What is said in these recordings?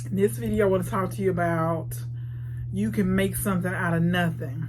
In this video, I want to talk to you about you can make something out of nothing.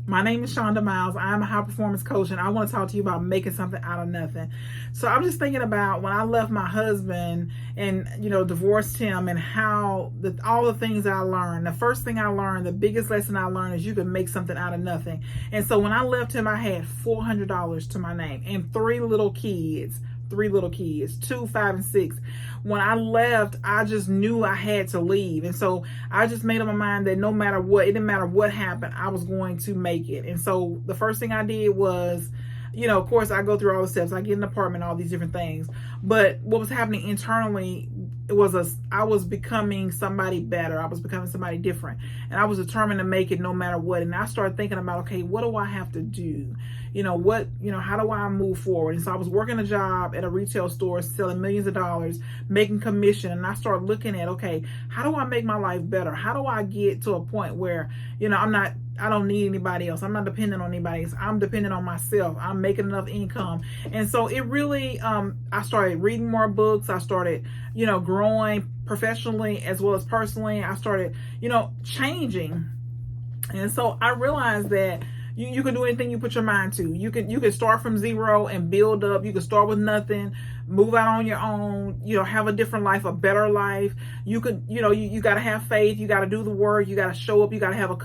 My name is Shonda Miles. I'm a high performance coach, and I want to talk to you about making something out of nothing. So I'm just thinking about when I left my husband and, divorced him, and how all the things I learned. The first thing I learned, the biggest lesson I learned, is you can make something out of nothing. And so when I left him, I had $400 to my name and three little kids, 2, 5, and 6. When I left, I just knew I had to leave. And so I just made up my mind that no matter what, it didn't matter what happened, I was going to make it. And so the first thing I did was, of course, I go through all the steps. I get an apartment, all these different things. But what was happening internally, I was becoming somebody better. I was becoming somebody different. And I was determined to make it no matter what. And I started thinking about, okay, what do I have to do? How do I move forward? And so I was working a job at a retail store, selling millions of dollars, making commission. And I started looking at, okay, how do I make my life better? How do I get to a point where, I don't need anybody else. I'm not dependent on anybody else. I'm dependent on myself. I'm making enough income. And so it really, I started reading more books. I started, growing professionally as well as personally. I started, changing. And so I realized that you can do anything you put your mind to. You can start from zero and build up. You can start with nothing, move out on your own, have a different life, a better life. You could, you got to have faith. You got to do the work. You got to show up. You got to have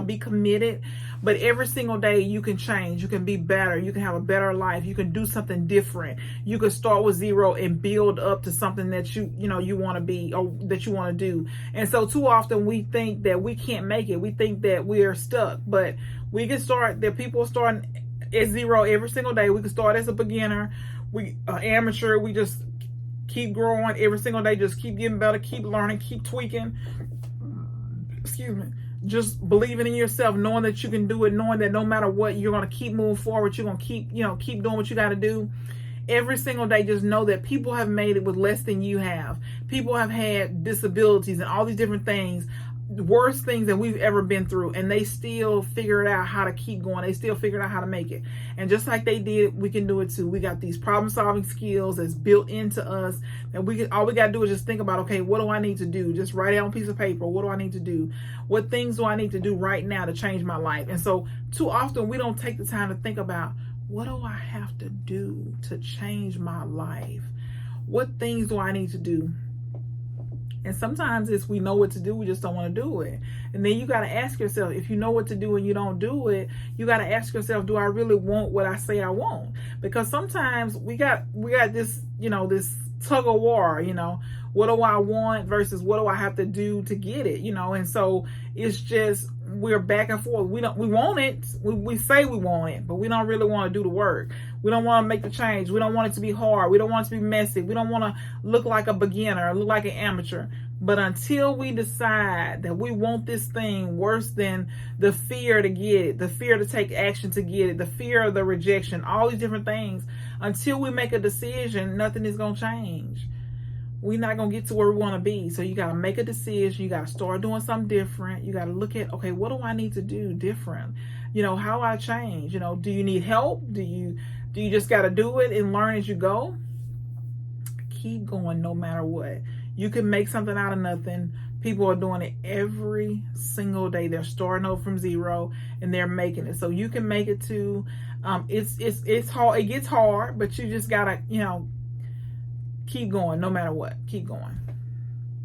be committed. But every single day you can change. You can be better. You can have a better life. You can do something different. You can start with zero and build up to something that you want to be, or that you want to do. And so too often we think that we can't make it. We think that we are stuck, but we can start, that people are starting at zero every single day. We can start as a beginner, amateur. We just keep growing every single day, just keep getting better, keep learning, keep tweaking. Excuse me. Just believing in yourself, knowing that you can do it, knowing that no matter what, you're going to keep moving forward. You're going to keep doing what you got to do. Every single day, just know that people have made it with less than you have. People have had disabilities and all these different things, worst things that we've ever been through, and they still figured out how to keep going. They still figured out how to make it. And just like they did, we can do it too. We got these problem-solving skills that's built into us, and all we got to do is just think about, okay, what do I need to do? Just write it on a piece of paper. What do I need to do? What things do I need to do right now to change my life? And so too often we don't take the time to think about, what do I have to do to change my life? What things do I need to do? And sometimes it's we know what to do, we just don't want to do it. And then you got to ask yourself, if you know what to do and you don't do it, you got to ask yourself, do I really want what I say I want? Because sometimes we got this, this tug of war, what do I want versus what do I have to do to get it, and so it's just, we're back and forth. We want it. We say we want it, but we don't really want to do the work. We don't want to make the change. We don't want it to be hard. We don't want it to be messy. We don't want to look like a beginner, look like an amateur. But until we decide that we want this thing worse than the fear to get it, the fear to take action to get it, the fear of the rejection, all these different things, until we make a decision, nothing is going to change. We're not going to get to where we want to be. So you got to make a decision. You got to start doing something different. You got to look at, okay, what do I need to do different? How do I change? Do you need help? Do you just got to do it and learn as you go? Keep going no matter what. You can make something out of nothing. People are doing it every single day. They're starting over from zero and they're making it. So you can make it too. It's hard. It gets hard, but you just got to, keep going no matter what. Keep going.